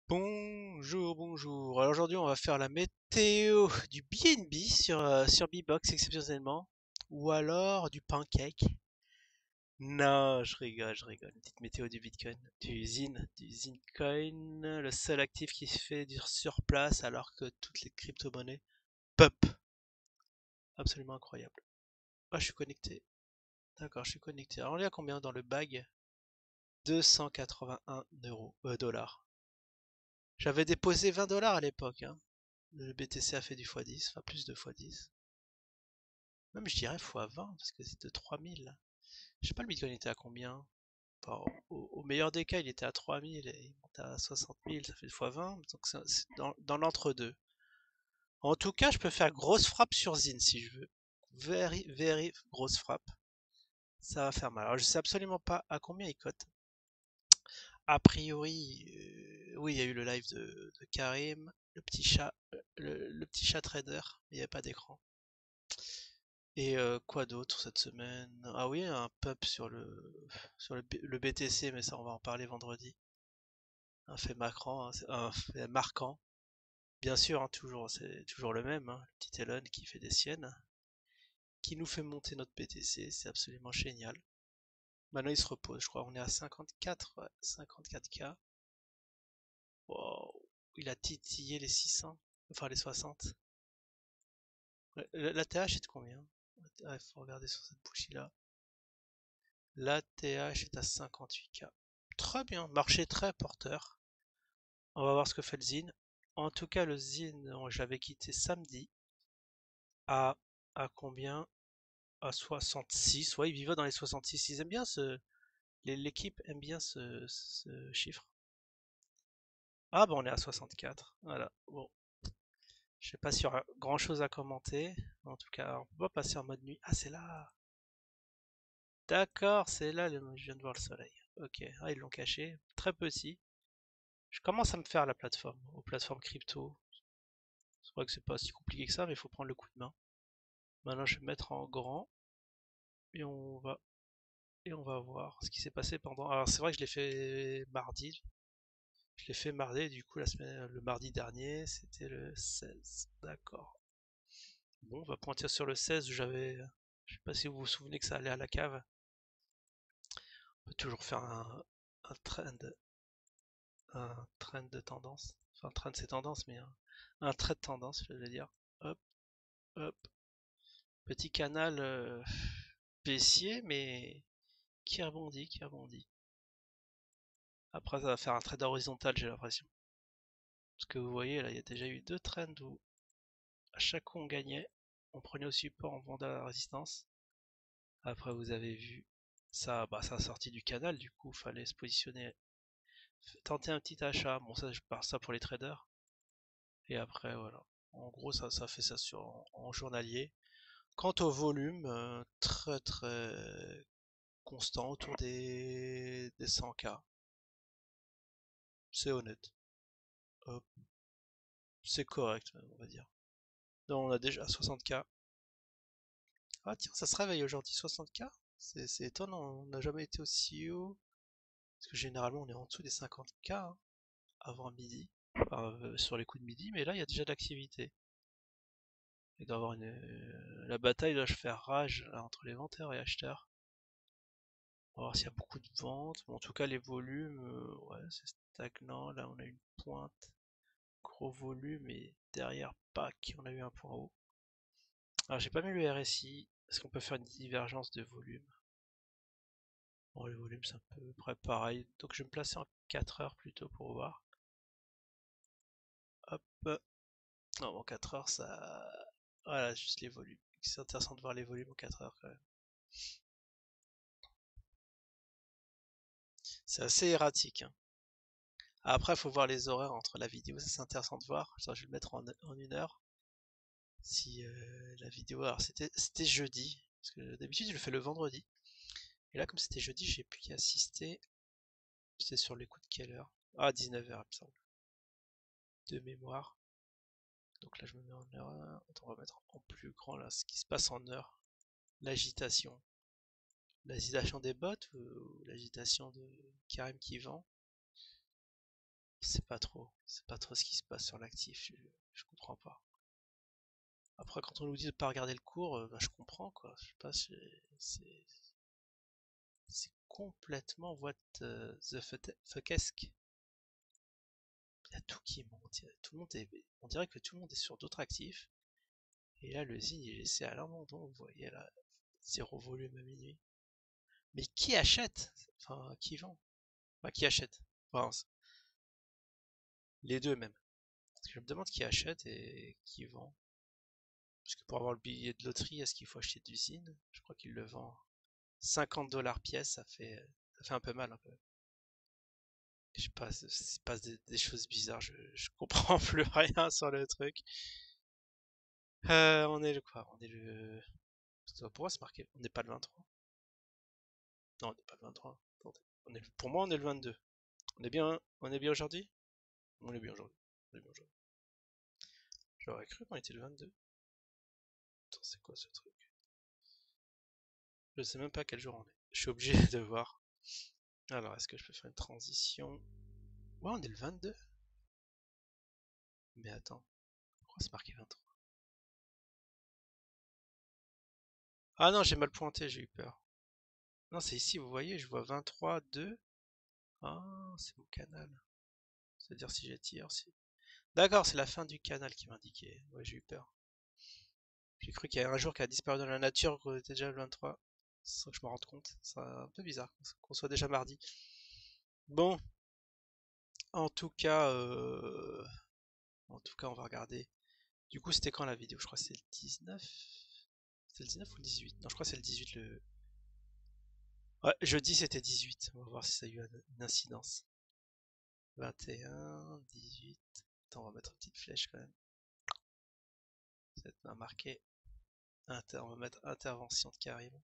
Bonjour, bonjour. Alors aujourd'hui, on va faire la météo du BNB sur Bbox exceptionnellement, ou alors du pancake. Non, je rigole, je rigole. Une petite météo du Bitcoin, du Zincoin, le seul actif qui se fait sur place alors que toutes les crypto-monnaies pop. Absolument incroyable. Ah, je suis connecté. D'accord, je suis connecté. Alors on est à combien dans le bag? 281 dollars. J'avais déposé 20 dollars à l'époque, hein. Le BTC a fait du x10, enfin plus de x10. Même je dirais x20 parce que c'est de 3000. Je sais pas le Bitcoin était à combien. Enfin, au meilleur des cas il était à 3000 et il monte à 60 000, ça fait x20. Donc c'est dans l'entre-deux. En tout cas je peux faire grosse frappe sur Zin si je veux. Very grosse frappe. Ça va faire mal. Alors je sais absolument pas à combien il cote. A priori, oui il y a eu le live de Karim, le petit chat, le petit chat trader, mais il n'y avait pas d'écran. Et quoi d'autre cette semaine? Ah oui, un pub le BTC, mais ça on va en parler vendredi. Un fait marquant, hein, un fait marquant. Bien sûr, hein, toujours, c'est toujours le même, hein, le petit Elon qui fait des siennes, qui nous fait monter notre BTC, c'est absolument génial. Maintenant il se repose, je crois, on est à 54, ouais, 54K. Wow. Il a titillé les 600, enfin les 60. Ouais, la TH est de combien? Il faut regarder sur cette bougie-là. La TH est à 58K. Très bien, marché très porteur. On va voir ce que fait le Zine. En tout cas, le Zine, j'avais quitté samedi à, à combien? À 66. Ouais, il vivait dans les 66. Ils aiment bien l'équipe aime bien ce chiffre. Ah, bah on est à 64. Voilà. Bon, je sais pas s'il y aura grand chose à commenter. En tout cas, on peut pas passer en mode nuit. Ah, c'est là. D'accord, c'est là. Je viens de voir le soleil. Ok. Ah, ils l'ont caché. Très petit. Je commence à me faire la plateforme, aux plateformes crypto. C'est vrai que c'est pas si compliqué que ça, mais il faut prendre le coup de main. Maintenant, je vais mettre en grand et on va voir ce qui s'est passé pendant. Alors, c'est vrai que je l'ai fait mardi. Je l'ai fait mardi, et du coup, le mardi dernier, c'était le 16. D'accord. Bon, on va pointer sur le 16 où j'avais. Je sais pas si vous vous souvenez que ça allait à la cave. On peut toujours faire un trend de tendance. Enfin, un trend c'est tendance, mais un trait de tendance, je vais dire. Hop, hop. Petit canal baissier, mais qui rebondit, qui rebondit. Après, ça va faire un trade horizontal, j'ai l'impression. Parce que vous voyez, là, il y a déjà eu deux trends où à chaque coup on gagnait. On prenait au support, on vendait à la résistance. Après, vous avez vu, ça, bah, ça a sorti du canal, du coup, fallait se positionner, tenter un petit achat. Bon, ça, je pars ça pour les traders. Et après, voilà. En gros, ça fait ça en journalier. Quant au volume, très constant, autour des 100K. C'est honnête. Hop, c'est correct, on va dire. Donc, on a déjà 60K. Ah tiens, ça se réveille aujourd'hui, 60K? C'est étonnant, on n'a jamais été aussi haut. Parce que généralement, on est en dessous des 50K hein, avant midi. Enfin, sur les coups de midi, mais là, il y a déjà de l'activité. Il doit y avoir la bataille doit se faire rage là, entre les vendeurs et acheteurs. On va voir s'il y a beaucoup de ventes. Bon, en tout cas, les volumes, ouais, c'est stagnant. Là, on a une pointe, gros volume, et derrière, pack, on a eu un point haut. Alors, j'ai pas mis le RSI. Est-ce qu'on peut faire une divergence de volume? Bon, le volume, c'est à peu près pareil. Donc, je vais me placer en 4 heures plutôt pour voir. Hop. Non, en 4 heures, ça. Voilà, juste les volumes. C'est intéressant de voir les volumes en 4 heures quand même. C'est assez erratique, hein. Après, il faut voir les horaires entre la vidéo, ça c'est intéressant de voir. Je vais le mettre en 1 heure. Si la vidéo. Alors, c'était jeudi, parce que d'habitude, je le fais le vendredi. Et là, comme c'était jeudi, j'ai pu y assister. C'était sur les coups de quelle heure? Ah, 19h, il me semble. De mémoire. Donc là, je me mets en heure. Attends, on va mettre en plus grand là, ce qui se passe en heure. L'agitation. L'agitation des bots ou l'agitation de Karim qui vend? C'est pas trop ce qui se passe sur l'actif, je comprends pas. Après, quand on nous dit de pas regarder le cours, bah, je comprends quoi. Je sais pas, c'est complètement what the fuckesque. Il y a tout qui monte, tout le monde on dirait que tout le monde est sur d'autres actifs. Et là, le zine il est laissé à l'abandon, vous voyez là, zéro volume à minuit. Mais qui achète? Enfin, qui vend? Enfin, qui achète? Enfin, les deux même. Parce que je me demande qui achète et qui vend. Parce que pour avoir le billet de loterie, est-ce qu'il faut acheter d'usine? Je crois qu'il le vend 50 $ pièce, ça fait un peu mal un peu. Je sais pas, il se passe des choses bizarres, je comprends plus rien sur le truc. On est le quoi? On est le. Pourquoi c'est marqué? On n'est pas le 23. Non, on n'est pas le 23. Attendez. Pour moi, on est le 22. On est bien aujourd'hui? On est bien aujourd'hui. On est bien aujourd'hui. J'aurais cru qu'on était le 22. Attends, c'est quoi ce truc? Je sais même pas quel jour on est. Je suis obligé de voir. Alors, est-ce que je peux faire une transition? Ouais, on est le 22. Mais attends, pourquoi c'est marqué 23? Ah non, j'ai mal pointé, j'ai eu peur. Non, c'est ici, vous voyez, je vois 23, 2. Ah, c'est mon canal. C'est-à-dire si j'étire, si... D'accord, c'est la fin du canal qui m'indiquait. Ouais, j'ai eu peur. J'ai cru qu'il y a un jour qui a disparu dans la nature, qu'on était déjà le 23. Sans que je me rende compte. C'est un peu bizarre qu'on soit déjà mardi. Bon, en tout cas, on va regarder. Du coup, c'était quand la vidéo? Je crois que c'est le 19. C'est le 19 ou le 18? Non, je crois que c'est le 18. Ouais, jeudi c'était 18. On va voir si ça a eu une incidence. 21, 18. Attends, on va mettre une petite flèche quand même. Ça va marqué. On va mettre intervention de Karim.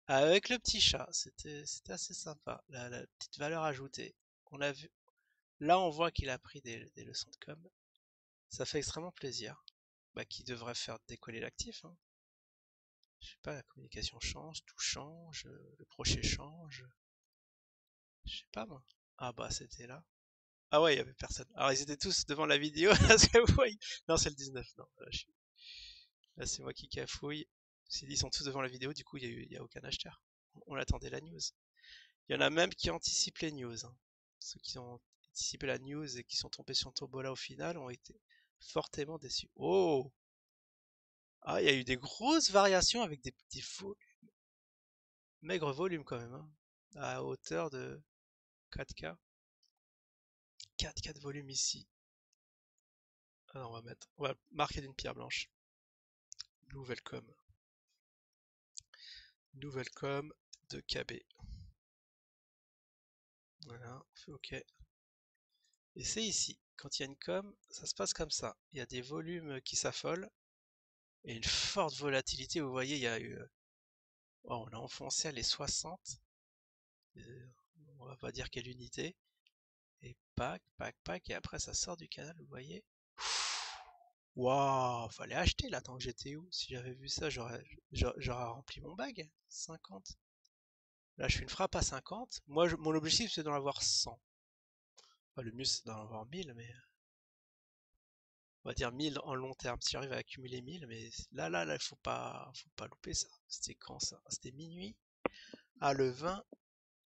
Avec le petit chat, c'était assez sympa. La petite valeur ajoutée. On a vu. Là, on voit qu'il a pris des leçons de com. Ça fait extrêmement plaisir. Bah, qui devrait faire décoller l'actif, hein. Je sais pas, la communication change, tout change, le projet change. Je sais pas moi. Ah bah c'était là. Ah ouais, il y avait personne. Alors ils étaient tous devant la vidéo, parce que vous voyez. Non, c'est le 19, non. Là, c'est moi qui cafouille. Ils sont tous devant la vidéo, du coup il y a aucun acheteur. On attendait la news. Il y en a même qui anticipent les news, hein. Ceux qui ont anticipé la news et qui sont tombés sur Tombola au final ont été fortement déçus. Oh! Ah, il y a eu des grosses variations avec des petits faux maigres volumes quand même, hein. À hauteur de 4K. 4K de volume ici. Alors on va marquer d'une pierre blanche. Nouvelle com. Nouvelle com de KB. Voilà, on fait OK. Et c'est ici. Quand il y a une com, ça se passe comme ça. Il y a des volumes qui s'affolent et une forte volatilité. Vous voyez, il y a eu. Oh, on a enfoncé à les 60. Euh, on va pas dire quelle unité. Et pack, pack, pack. Et après, ça sort du canal, vous voyez. Waouh, fallait acheter là, tant que j'étais où? Si j'avais vu ça, j'aurais rempli mon bag. 50. Là, je fais une frappe à 50. Moi, mon objectif, c'est d'en avoir 100. Enfin, le mieux, c'est d'en avoir 1000, mais on va dire 1000 en long terme. Si j'arrive à accumuler 1000, mais là, faut pas louper ça. C'était quand ça? C'était minuit. Ah, le 20.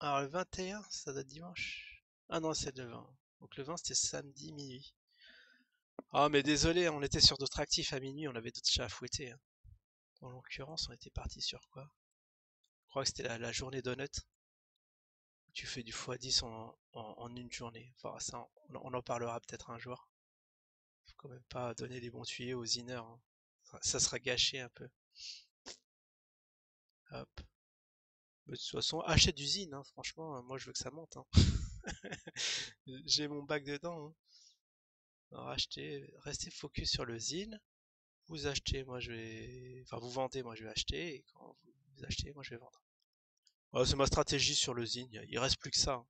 Ah, le 21, ça date dimanche. Ah non, c'est le 20. Donc le 20, c'était samedi minuit. Ah, mais désolé, on était sur d'autres actifs à minuit, on avait d'autres chats à fouetter, hein. En l'occurrence, on était parti sur quoi? Je crois que c'était la journée donut. Tu fais du x10 en une journée. Enfin, ça, on en parlera peut-être un jour. Faut quand même pas donner les bons tuyaux aux iners, hein. Ça sera gâché un peu. Hop. Mais de toute façon, achète d'usine, hein, franchement, moi je veux que ça monte, hein. J'ai mon bac dedans, hein. Alors achetez, restez focus sur le zine. Vous achetez, moi je vais. Enfin, vous vendez, moi je vais acheter. Et quand vous achetez, moi je vais vendre. Voilà, c'est ma stratégie sur le zine. Il reste plus que ça, hein.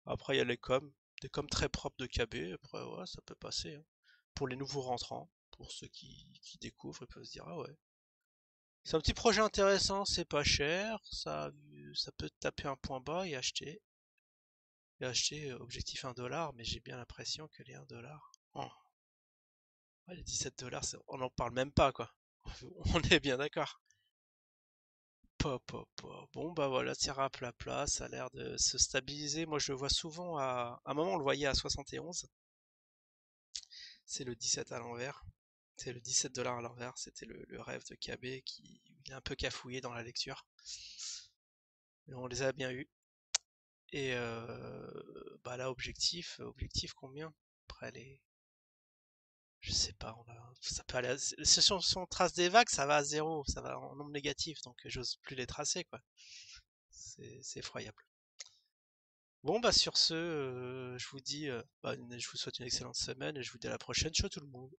Après, il y a les coms. Des coms très propres de KB. Après, ouais, ça peut passer, hein. Pour les nouveaux rentrants, pour ceux qui découvrent, ils peuvent se dire, ah ouais. C'est un petit projet intéressant, c'est pas cher. Ça peut taper un point bas et acheter. J'ai acheté objectif 1 $, mais j'ai bien l'impression que les 1 $. Oh, ouais, les 17 dollars, on n'en parle même pas, quoi. On est bien d'accord. Pop, pop, pop. Bon, bah voilà, tir à plat plat, ça a l'air de se stabiliser. Moi, je le vois souvent à un moment, on le voyait à 71. C'est le 17 à l'envers. C'est le 17 dollars à l'envers. C'était le rêve de KB qui il est un peu cafouillé dans la lecture. Mais on les a bien eus. Et bah là, objectif combien? Après les. Je sais pas, ça peut aller si on trace des vagues, ça va à zéro, ça va en nombre négatif, donc j'ose plus les tracer, quoi. C'est effroyable. Bon, bah sur ce, je vous dis, je vous souhaite une excellente semaine et je vous dis à la prochaine. Ciao tout le monde.